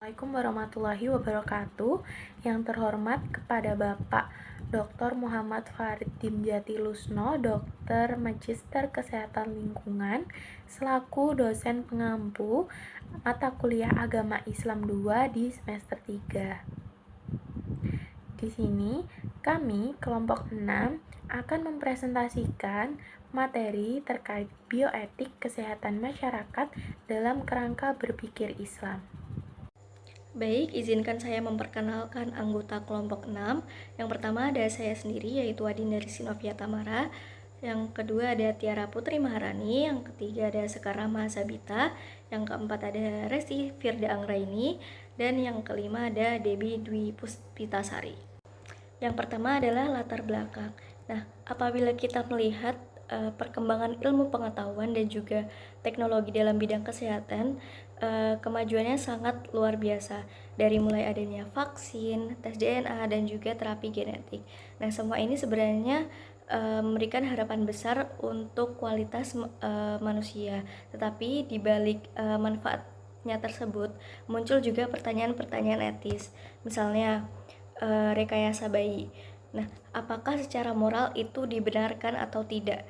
Assalamualaikum warahmatullahi wabarakatuh. Yang terhormat kepada Bapak Dr. Muhammad Farid Dimjati Lusno, Dokter Magister Kesehatan Lingkungan, selaku dosen pengampu mata kuliah Agama Islam 2 di semester 3. Di sini, kami kelompok 6 akan mempresentasikan materi terkait bioetik kesehatan masyarakat dalam kerangka berpikir Islam. Baik, izinkan saya memperkenalkan anggota kelompok 6. Yang pertama ada saya sendiri, yaitu Adin dari Sinovia Tamara. Yang kedua ada Tiara Putri Maharani. Yang ketiga ada Sekar Rahma Sabita. Yang keempat ada Resti Firda Anggraini. Dan yang kelima ada Debbie Dwi Puspitasari. Yang pertama adalah latar belakang. Nah, apabila kita melihat perkembangan ilmu pengetahuan dan juga teknologi dalam bidang kesehatan, kemajuannya sangat luar biasa, dari mulai adanya vaksin, tes DNA, dan juga terapi genetik. Nah, semua ini sebenarnya memberikan harapan besar untuk kualitas manusia. Tetapi di balik manfaatnya tersebut muncul juga pertanyaan-pertanyaan etis. Misalnya rekayasa bayi. Nah, apakah secara moral itu dibenarkan atau tidak?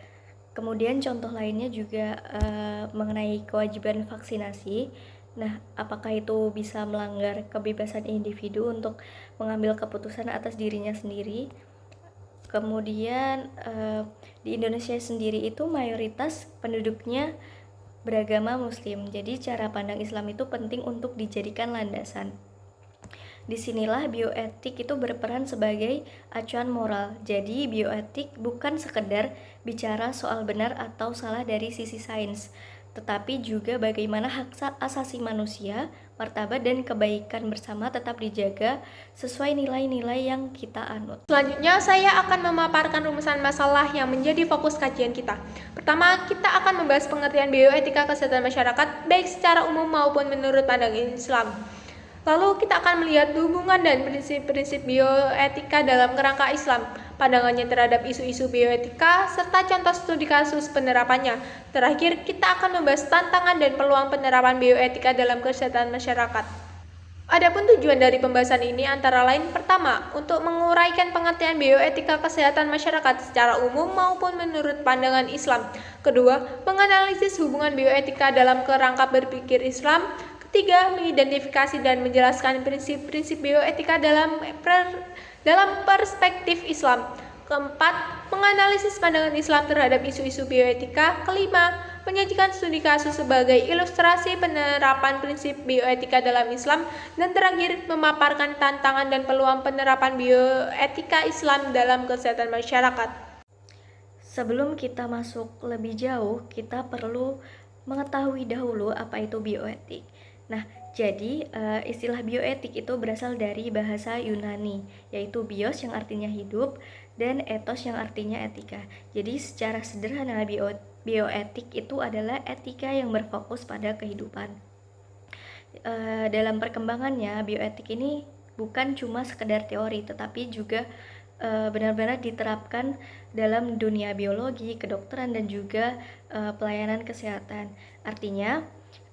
Kemudian contoh lainnya juga mengenai kewajiban vaksinasi. Nah, apakah itu bisa melanggar kebebasan individu untuk mengambil keputusan atas dirinya sendiri? Kemudian di Indonesia sendiri itu mayoritas penduduknya beragama Muslim. Jadi cara pandang Islam itu penting untuk dijadikan landasan. Disinilah bioetik itu berperan sebagai acuan moral. Jadi bioetik bukan sekedar bicara soal benar atau salah dari sisi sains, tetapi juga bagaimana hak asasi manusia, martabat dan kebaikan bersama tetap dijaga sesuai nilai-nilai yang kita anut. Selanjutnya, saya akan memaparkan rumusan masalah yang menjadi fokus kajian kita. Pertama, kita akan membahas pengertian bioetika kesehatan masyarakat, baik secara umum maupun menurut pandangan Islam. Lalu kita akan melihat hubungan dan prinsip-prinsip bioetika dalam kerangka Islam, pandangannya terhadap isu-isu bioetika, serta contoh studi kasus penerapannya. Terakhir, kita akan membahas tantangan dan peluang penerapan bioetika dalam kesehatan masyarakat. Adapun tujuan dari pembahasan ini antara lain: pertama, untuk menguraikan pengertian bioetika kesehatan masyarakat secara umum maupun menurut pandangan Islam. Kedua, menganalisis hubungan bioetika dalam kerangka berpikir Islam. Ketiga, mengidentifikasi dan menjelaskan prinsip-prinsip bioetika dalam perspektif Islam. Keempat, menganalisis pandangan Islam terhadap isu-isu bioetika. Kelima, menyajikan studi kasus sebagai ilustrasi penerapan prinsip bioetika dalam Islam. Dan terakhir, memaparkan tantangan dan peluang penerapan bioetika Islam dalam kesehatan masyarakat. Sebelum kita masuk lebih jauh, kita perlu mengetahui dahulu apa itu bioetik. Nah, jadi istilah bioetik itu berasal dari bahasa Yunani, yaitu bios yang artinya hidup dan etos yang artinya etika. Jadi secara sederhana bioetik itu adalah etika yang berfokus pada kehidupan. Dalam perkembangannya, bioetik ini bukan cuma sekedar teori, tetapi juga benar-benar diterapkan dalam dunia biologi, kedokteran, dan juga pelayanan kesehatan. Artinya,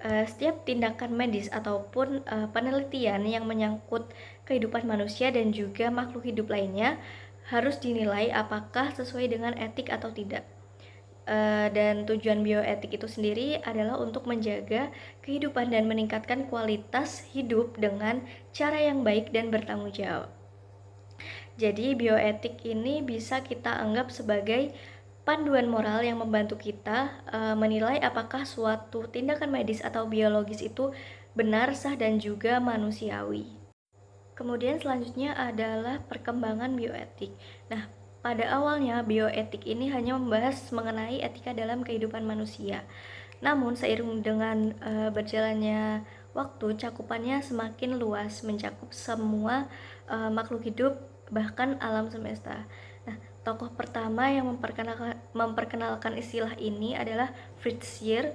setiap tindakan medis ataupun penelitian yang menyangkut kehidupan manusia dan juga makhluk hidup lainnya harus dinilai apakah sesuai dengan etik atau tidak. Dan tujuan bioetik itu sendiri adalah untuk menjaga kehidupan dan meningkatkan kualitas hidup dengan cara yang baik dan bertanggung jawab. Jadi bioetik ini bisa kita anggap sebagai panduan moral yang membantu kita menilai apakah suatu tindakan medis atau biologis itu benar, sah, dan juga manusiawi. Kemudian selanjutnya adalah perkembangan bioetik. Nah, pada awalnya bioetik ini hanya membahas mengenai etika dalam kehidupan manusia. Namun seiring dengan berjalannya waktu, cakupannya semakin luas, mencakup semua makhluk hidup, bahkan alam semesta. Nah, tokoh pertama yang memperkenalkan istilah ini adalah Fritz Year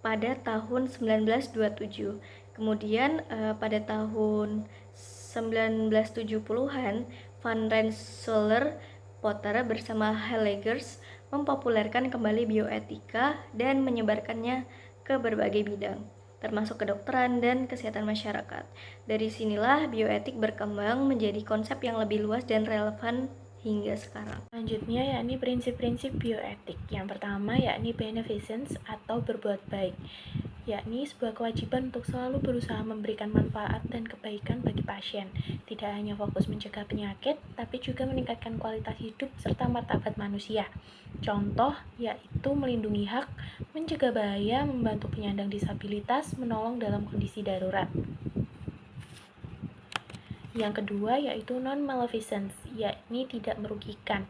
pada tahun 1927. Kemudian pada tahun 1970-an, Van Rensselaer Potter bersama Heligers mempopulerkan kembali bioetika dan menyebarkannya ke berbagai bidang. termasuk kedokteran dan kesehatan masyarakat. Dari sinilah bioetik berkembang menjadi konsep yang lebih luas dan relevan hingga sekarang. Selanjutnya yakni prinsip-prinsip bioetik. Yang pertama yakni beneficence atau berbuat baik, yakni sebuah kewajiban untuk selalu berusaha memberikan manfaat dan kebaikan bagi pasien. Tidak hanya fokus mencegah penyakit, tapi juga meningkatkan kualitas hidup serta martabat manusia. Contoh yaitu melindungi hak, mencegah bahaya, membantu penyandang disabilitas, menolong dalam kondisi darurat. Yang kedua yaitu non-maleficence, yakni tidak merugikan,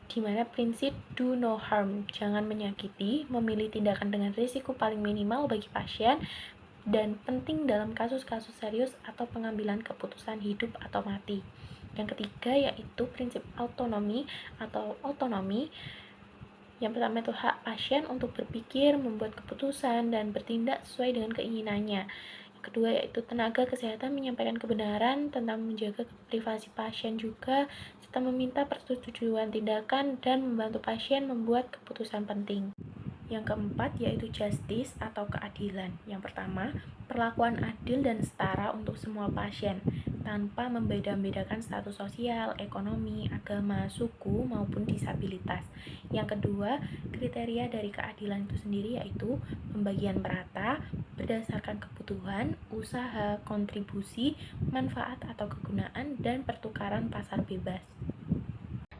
di mana prinsip do no harm, jangan menyakiti, memilih tindakan dengan risiko paling minimal bagi pasien, dan penting dalam kasus-kasus serius atau pengambilan keputusan hidup atau mati. Yang ketiga yaitu prinsip autonomi atau otonomi. Yang pertama itu hak pasien untuk berpikir, membuat keputusan, dan bertindak sesuai dengan keinginannya. Kedua yaitu tenaga kesehatan menyampaikan kebenaran tentang menjaga privasi pasien juga, serta meminta persetujuan tindakan dan membantu pasien membuat keputusan penting. Yang keempat yaitu justice atau keadilan. Yang pertama, perlakuan adil dan setara untuk semua pasien tanpa membeda-bedakan status sosial, ekonomi, agama, suku, maupun disabilitas. Yang kedua, kriteria dari keadilan itu sendiri yaitu pembagian merata berdasarkan kebutuhan, usaha, kontribusi, manfaat atau kegunaan, dan pertukaran pasar bebas.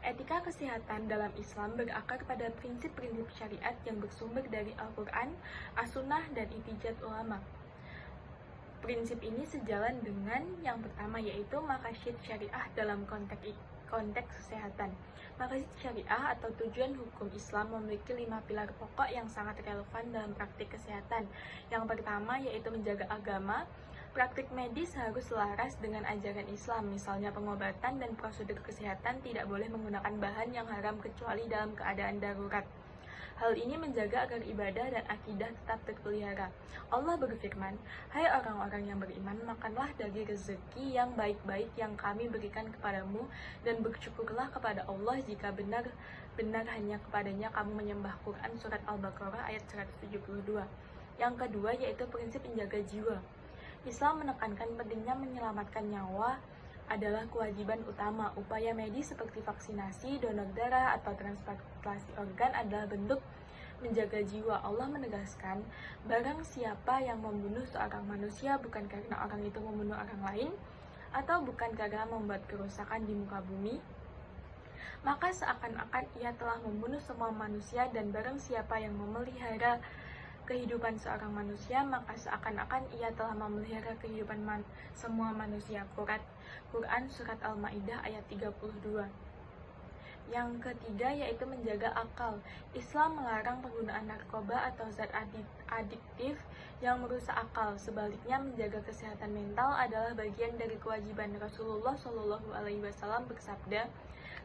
Etika kesehatan dalam Islam berakar pada prinsip-prinsip syariat yang bersumber dari Al-Quran, As-Sunnah, dan Ijtihad ulama. Prinsip ini sejalan dengan yang pertama yaitu maqasid syariah dalam konteks kesehatan. Maqasid syariah atau tujuan hukum Islam memiliki 5 pilar pokok yang sangat relevan dalam praktik kesehatan. Yang pertama yaitu menjaga agama. Praktik medis harus selaras dengan ajaran Islam, misalnya pengobatan dan prosedur kesehatan tidak boleh menggunakan bahan yang haram kecuali dalam keadaan darurat. Hal ini menjaga agar ibadah dan akidah tetap terpelihara. Allah berfirman, "Hai orang-orang yang beriman, makanlah dari rezeki yang baik-baik yang kami berikan kepadamu, dan bersyukurlah kepada Allah jika benar-benar hanya kepadanya kamu menyembah." Quran Surat Al-Baqarah ayat 172. Yang kedua yaitu prinsip menjaga jiwa. Islam menekankan pentingnya menyelamatkan nyawa adalah kewajiban utama. Upaya medis seperti vaksinasi, donor darah, atau transplantasi organ adalah bentuk menjaga jiwa. Allah menegaskan, barang siapa yang membunuh seorang manusia bukan karena orang itu membunuh orang lain, atau bukan karena membuat kerusakan di muka bumi, maka seakan-akan ia telah membunuh semua manusia, dan barang siapa yang memelihara kehidupan seorang manusia, maka seakan-akan ia telah memelihara kehidupan semua manusia. Quran Surat Al-Ma'idah ayat 32. Yang ketiga yaitu menjaga akal. Islam melarang penggunaan narkoba atau zat adiktif yang merusak akal. Sebaliknya, menjaga kesehatan mental adalah bagian dari kewajiban. Rasulullah SAW bersabda,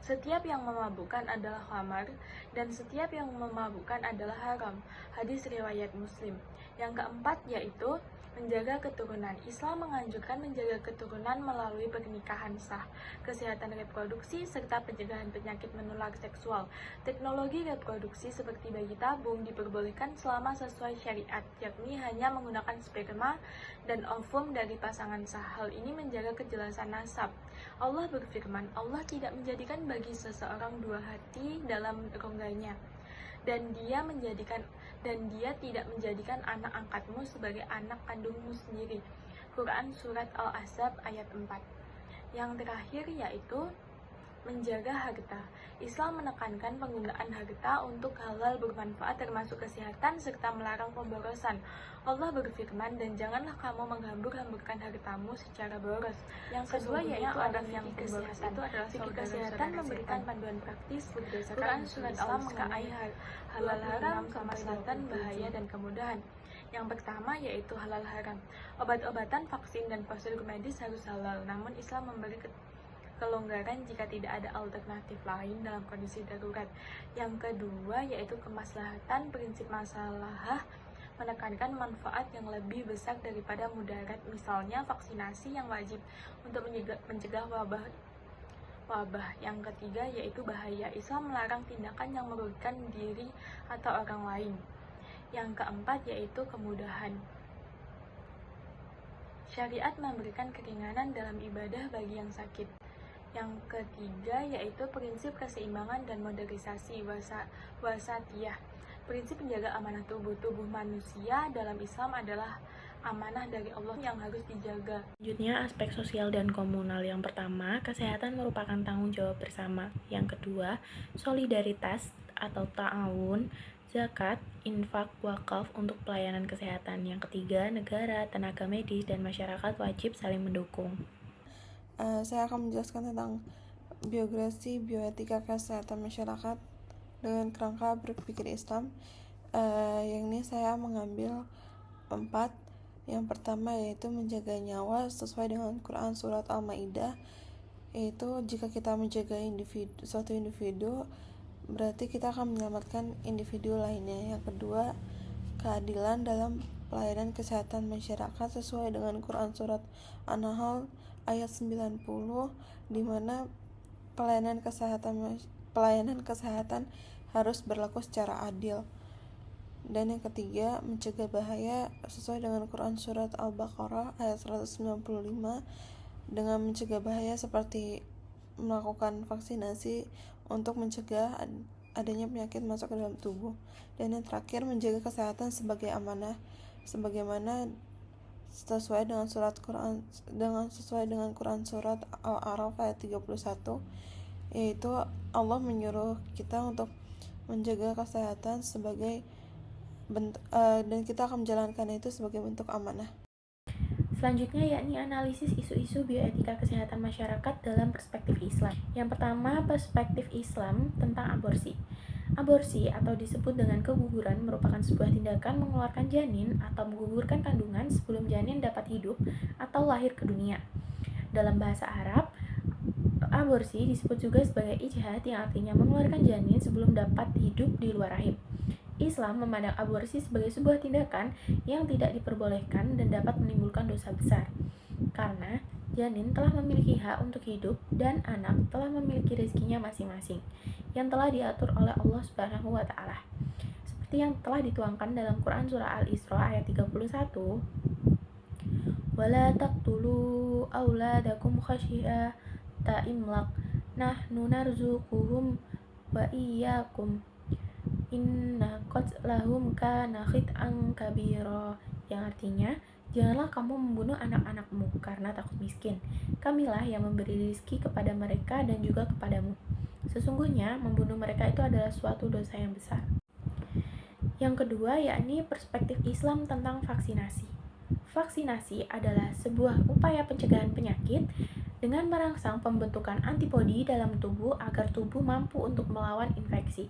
"Setiap yang memabukkan adalah khamar, dan setiap yang memabukkan adalah haram." Hadis riwayat Muslim. Yang keempat yaitu menjaga keturunan. Islam menganjurkan menjaga keturunan melalui pernikahan sah, kesehatan reproduksi, serta pencegahan penyakit menular seksual. Teknologi reproduksi seperti bayi tabung diperbolehkan selama sesuai syariat, yakni hanya menggunakan sperma dan ovum dari pasangan sah. Hal ini menjaga kejelasan nasab. Allah berfirman, "Allah tidak menjadikan bagi seseorang dua hati dalam rongganya, dan dia tidak menjadikan anak angkatmu sebagai anak kandungmu sendiri." Quran Surat Al-Ahzab ayat 4. Yang terakhir yaitu menjaga harta. Islam menekankan penggunaan harta untuk hal-hal bermanfaat termasuk kesehatan serta melarang pemborosan. Allah berfirman, "Dan janganlah kamu menghambur-hamburkan hartamu secara boros." Yang kedua yaitu orang yang kesehatan itu adalah fikih kesehatan memberikan panduan praktis berdasarkan Surat Islam mengenai halal haram, kemaslahatan, bahaya, dan kemudahan. Yang pertama yaitu halal haram. Obat-obatan, vaksin, dan prosedur medis harus halal, namun Islam memberi kelonggaran jika tidak ada alternatif lain dalam kondisi darurat. Yang kedua yaitu kemaslahatan. Prinsip maslahah menekankan manfaat yang lebih besar daripada mudarat, misalnya vaksinasi yang wajib untuk mencegah wabah. Yang ketiga yaitu bahaya. Islam melarang tindakan yang merugikan diri atau orang lain. Yang keempat yaitu kemudahan. Syariat memberikan keringanan dalam ibadah bagi yang sakit. Yang ketiga yaitu prinsip keseimbangan dan modernisasi wasatiyah. Prinsip menjaga amanah tubuh manusia dalam Islam adalah amanah dari Allah yang harus dijaga. Selanjutnya, aspek sosial dan komunal. Yang pertama, kesehatan merupakan tanggung jawab bersama. Yang kedua, solidaritas atau ta'awun, zakat, infak, wakaf untuk pelayanan kesehatan. Yang ketiga, negara, tenaga medis, dan masyarakat wajib saling mendukung. Saya akan menjelaskan tentang biografi bioetika kesehatan masyarakat dengan kerangka berpikir Islam. Yang ini saya mengambil 4. Yang pertama yaitu menjaga nyawa sesuai dengan Quran surat Al-Maidah, yaitu jika kita menjaga suatu individu berarti kita akan menyelamatkan individu lainnya. Yang kedua, keadilan dalam pelayanan kesehatan masyarakat sesuai dengan Quran surat An-Nahl ayat 90, di mana pelayanan kesehatan harus berlaku secara adil. Dan yang ketiga, mencegah bahaya sesuai dengan Quran surat Al-Baqarah ayat 195, dengan mencegah bahaya seperti melakukan vaksinasi untuk mencegah adanya penyakit masuk ke dalam tubuh. Dan yang terakhir, menjaga kesehatan sebagai amanah sebagaimana sesuai dengan Quran surat Al-A'raf ayat 31, yaitu Allah menyuruh kita untuk menjaga kesehatan sebagai dan kita akan menjalankan itu sebagai bentuk amanah. Selanjutnya yakni analisis isu-isu bioetika kesehatan masyarakat dalam perspektif Islam. Yang pertama, perspektif Islam tentang aborsi. Aborsi atau disebut dengan keguguran merupakan sebuah tindakan mengeluarkan janin atau menggugurkan kandungan sebelum janin dapat hidup atau lahir ke dunia. Dalam bahasa Arab, aborsi disebut juga sebagai ijhad yang artinya mengeluarkan janin sebelum dapat hidup di luar rahim. Islam memandang aborsi sebagai sebuah tindakan yang tidak diperbolehkan dan dapat menimbulkan dosa besar, karena janin telah memiliki hak untuk hidup dan anak telah memiliki rezekinya masing-masing yang telah diatur oleh Allah Subhanahu wa taala. Seperti yang telah dituangkan dalam Quran surah Al-Isra ayat 31, "Wala taqtulu auladakum khasyata imlaq, nahnu narzuquhum wa iyyakum. Inna qatlahum kana khit'an kabira," yang artinya, janganlah kamu membunuh anak-anakmu karena takut miskin. Kamilah yang memberi rezeki kepada mereka dan juga kepadamu. Sesungguhnya membunuh mereka itu adalah suatu dosa yang besar. Yang kedua yakni perspektif Islam tentang vaksinasi. Vaksinasi adalah sebuah upaya pencegahan penyakit dengan merangsang pembentukan antibodi dalam tubuh agar tubuh mampu untuk melawan infeksi.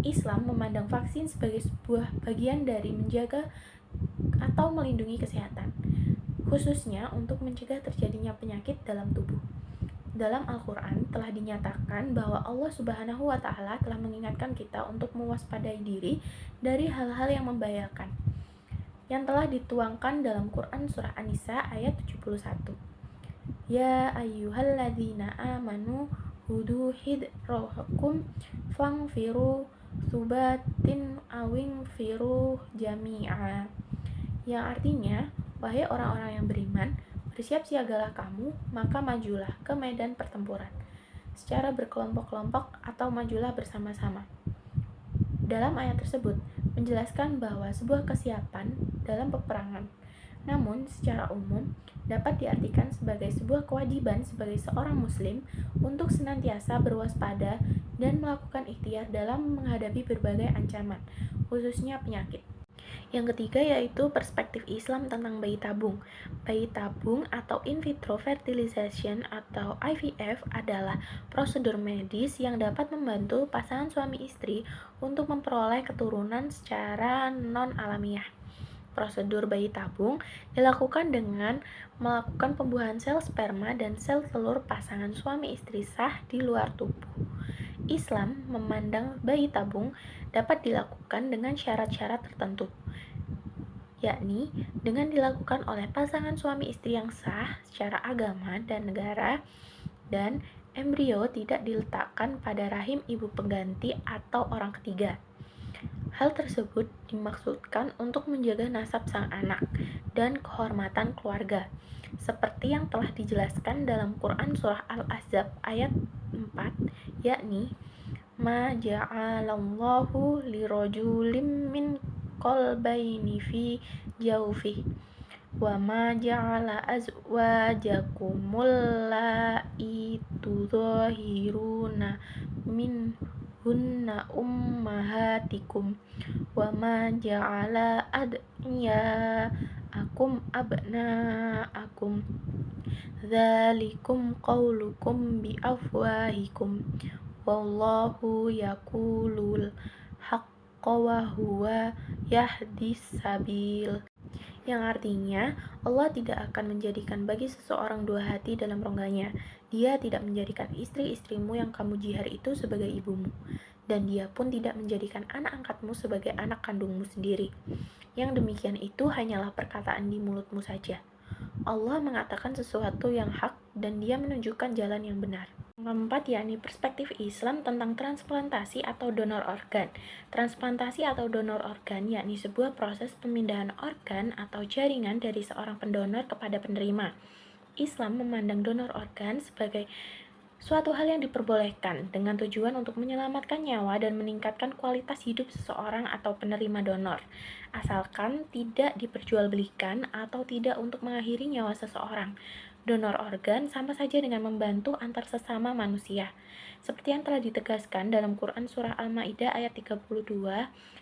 Islam memandang vaksin sebagai sebuah bagian dari menjaga atau melindungi kesehatan, khususnya untuk mencegah terjadinya penyakit dalam tubuh. Dalam Al-Quran telah dinyatakan bahwa Allah Subhanahu wa Ta'ala telah mengingatkan kita untuk mewaspadai diri dari hal-hal yang membahayakan, yang telah dituangkan dalam Quran surah An-Nisa ayat 71. Ya ayyuhalladzina amanu hudu hidrakum fangfiru subatin awing firu jami'a, yang artinya, wahai orang-orang yang beriman, bersiap siagalah kamu, maka majulah ke medan pertempuran secara berkelompok-kelompok atau majulah bersama-sama. Dalam ayat tersebut menjelaskan bahwa sebuah kesiapan dalam peperangan, namun secara umum dapat diartikan sebagai sebuah kewajiban sebagai seorang muslim untuk senantiasa berwaspada dan melakukan ikhtiar dalam menghadapi berbagai ancaman, khususnya penyakit. Yang ketiga yaitu perspektif Islam tentang bayi tabung. Bayi tabung atau in vitro fertilization atau IVF adalah prosedur medis yang dapat membantu pasangan suami istri untuk memperoleh keturunan secara non-alamiah. Prosedur bayi tabung dilakukan dengan melakukan pembuahan sel sperma dan sel telur pasangan suami istri sah di luar tubuh. Islam memandang bayi tabung dapat dilakukan dengan syarat-syarat tertentu, yakni dengan dilakukan oleh pasangan suami istri yang sah secara agama dan negara, dan embrio tidak diletakkan pada rahim ibu pengganti atau orang ketiga. Hal tersebut dimaksudkan untuk menjaga nasab sang anak dan kehormatan keluarga. Seperti yang telah dijelaskan dalam Quran Surah Al-Ahzab ayat 4, yakni Ma ja'alallahu lirojulim min qalbaini fi jawfih wa ma ja'ala azwajakumul la'i tudhahiruna minhunna ummahatikum wa ma ja'ala ad'iyaakum abna'akum dzalikum qaulukum biafwahikum wallahu yaqulul haqqa wa huwa yahdis sabil, yang artinya Allah tidak akan menjadikan bagi seseorang dua hati dalam rongganya. Dia tidak menjadikan istri-istrimu yang kamu jihar itu sebagai ibumu, dan dia pun tidak menjadikan anak angkatmu sebagai anak kandungmu sendiri. Yang demikian itu hanyalah perkataan di mulutmu saja. Allah mengatakan sesuatu yang hak dan dia menunjukkan jalan yang benar. Yang keempat, yakni perspektif Islam tentang transplantasi atau donor organ. Transplantasi atau donor organ yakni sebuah proses pemindahan organ atau jaringan dari seorang pendonor kepada penerima. Islam memandang donor organ sebagai suatu hal yang diperbolehkan dengan tujuan untuk menyelamatkan nyawa dan meningkatkan kualitas hidup seseorang atau penerima donor, asalkan tidak diperjualbelikan atau tidak untuk mengakhiri nyawa seseorang. Donor organ sama saja dengan membantu antar sesama manusia. Seperti yang telah ditegaskan dalam Quran Surah Al-Ma'idah ayat 32,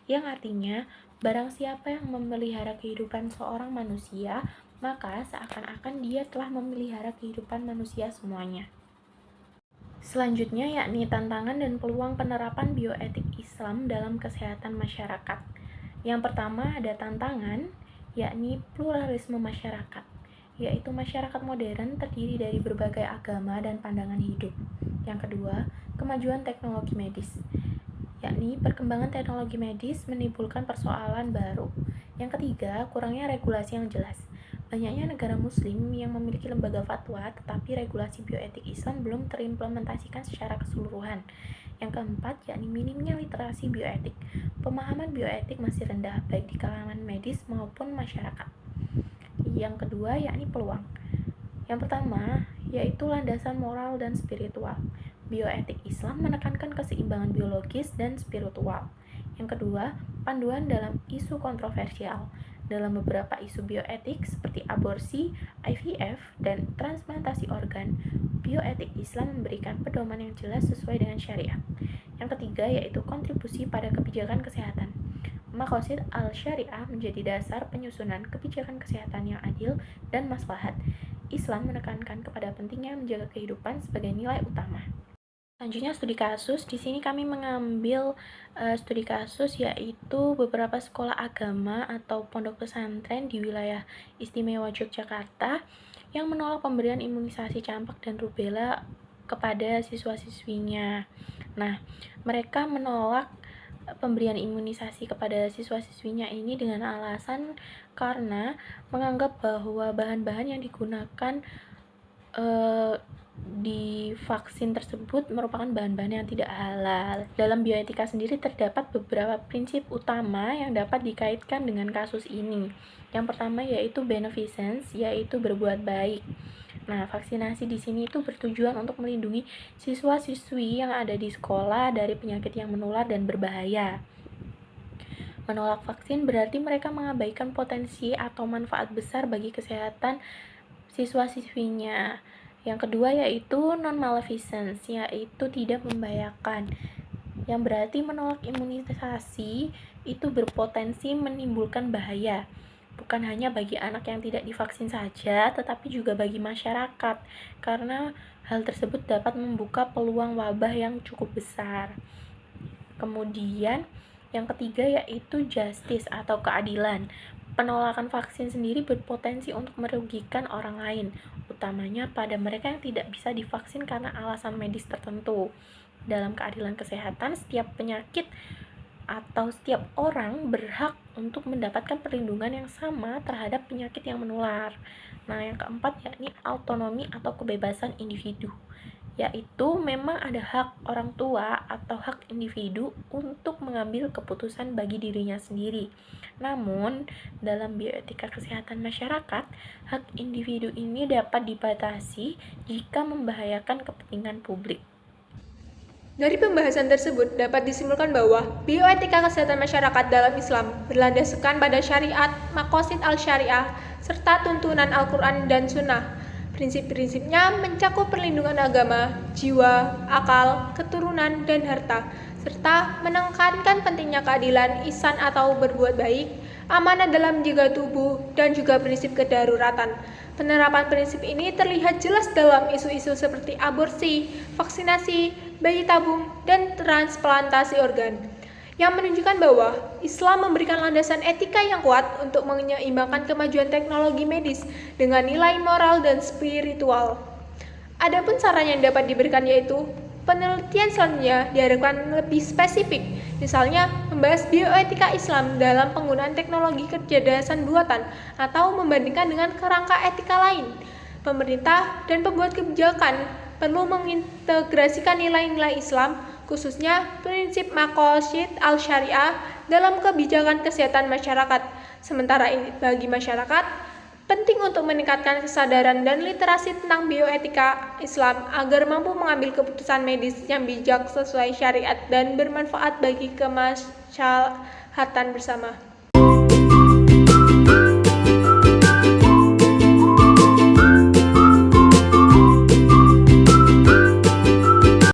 yang artinya, barang siapa yang memelihara kehidupan seorang manusia, maka seakan-akan dia telah memelihara kehidupan manusia semuanya. Selanjutnya yakni tantangan dan peluang penerapan bioetik Islam dalam kesehatan masyarakat. Yang pertama ada tantangan, yakni pluralisme masyarakat, yaitu masyarakat modern terdiri dari berbagai agama dan pandangan hidup. Yang kedua, kemajuan teknologi medis, yakni perkembangan teknologi medis menimbulkan persoalan baru. Yang ketiga, kurangnya regulasi yang jelas. Banyaknya negara muslim yang memiliki lembaga fatwa, tetapi regulasi bioetik Islam belum terimplementasikan secara keseluruhan. Yang keempat, yakni minimnya literasi bioetik. Pemahaman bioetik masih rendah, baik di kalangan medis maupun masyarakat. Yang kedua, yakni peluang. Yang pertama, yaitu landasan moral dan spiritual. Bioetik Islam menekankan keseimbangan biologis dan spiritual. Yang kedua, panduan dalam isu kontroversial. Dalam beberapa isu bioetik seperti aborsi, IVF, dan transplantasi organ, bioetik Islam memberikan pedoman yang jelas sesuai dengan syariat. Yang ketiga, yaitu kontribusi pada kebijakan kesehatan. Maqasid al-syariah menjadi dasar penyusunan kebijakan kesehatan yang adil dan maslahat. Islam menekankan kepada pentingnya menjaga kehidupan sebagai nilai utama. Selanjutnya studi kasus. Di sini kami mengambil studi kasus yaitu beberapa sekolah agama atau pondok pesantren di wilayah istimewa Yogyakarta yang menolak pemberian imunisasi campak dan rubella kepada siswa-siswinya. Nah, mereka menolak pemberian imunisasi kepada siswa-siswinya ini dengan alasan karena menganggap bahwa bahan-bahan yang digunakan di vaksin tersebut merupakan bahan-bahan yang tidak halal. Dalam bioetika sendiri terdapat beberapa prinsip utama yang dapat dikaitkan dengan kasus ini. Yang pertama yaitu beneficence, yaitu berbuat baik. Nah, vaksinasi di sini itu bertujuan untuk melindungi siswa-siswi yang ada di sekolah dari penyakit yang menular dan berbahaya. Menolak vaksin berarti mereka mengabaikan potensi atau manfaat besar bagi kesehatan siswa-siswinya. Yang kedua yaitu non-maleficence, yaitu tidak membahayakan. Yang berarti menolak imunisasi itu berpotensi menimbulkan bahaya. Bukan hanya bagi anak yang tidak divaksin saja, tetapi juga bagi masyarakat, karena hal tersebut dapat membuka peluang wabah yang cukup besar. Kemudian, yang ketiga yaitu justice atau keadilan. Penolakan vaksin sendiri berpotensi untuk merugikan orang lain, utamanya pada mereka yang tidak bisa divaksin karena alasan medis tertentu. Dalam keadilan kesehatan, setiap penyakit atau setiap orang berhak untuk mendapatkan perlindungan yang sama terhadap penyakit yang menular. Nah, yang keempat yakni autonomi atau kebebasan individu. yaitu memang ada hak orang tua atau hak individu untuk mengambil keputusan bagi dirinya sendiri. Namun, dalam bioetika kesehatan masyarakat, hak individu ini dapat dibatasi jika membahayakan kepentingan publik. Dari pembahasan tersebut dapat disimpulkan bahwa bioetika kesehatan masyarakat dalam Islam berlandaskan pada syariat, maqasid al-syariah, serta tuntunan Al-Quran dan Sunnah. Prinsip-prinsipnya mencakup perlindungan agama, jiwa, akal, keturunan, dan harta, serta menekankan pentingnya keadilan, ihsan atau berbuat baik, amanah dalam menjaga tubuh, dan juga prinsip kedaruratan. Penerapan prinsip ini terlihat jelas dalam isu-isu seperti aborsi, vaksinasi, bayi tabung, dan transplantasi organ, yang menunjukkan bahwa Islam memberikan landasan etika yang kuat untuk menyeimbangkan kemajuan teknologi medis dengan nilai moral dan spiritual. Adapun saran yang dapat diberikan yaitu penelitian selanjutnya diharapkan lebih spesifik, misalnya membahas bioetika Islam dalam penggunaan teknologi kecerdasan buatan atau membandingkan dengan kerangka etika lain. Pemerintah dan pembuat kebijakan perlu mengintegrasikan nilai-nilai Islam, khususnya prinsip maqasid al-syariah dalam kebijakan kesehatan masyarakat. Sementara bagi masyarakat, penting untuk meningkatkan kesadaran dan literasi tentang bioetika Islam agar mampu mengambil keputusan medis yang bijak sesuai syariat dan bermanfaat bagi kemaslahatan bersama.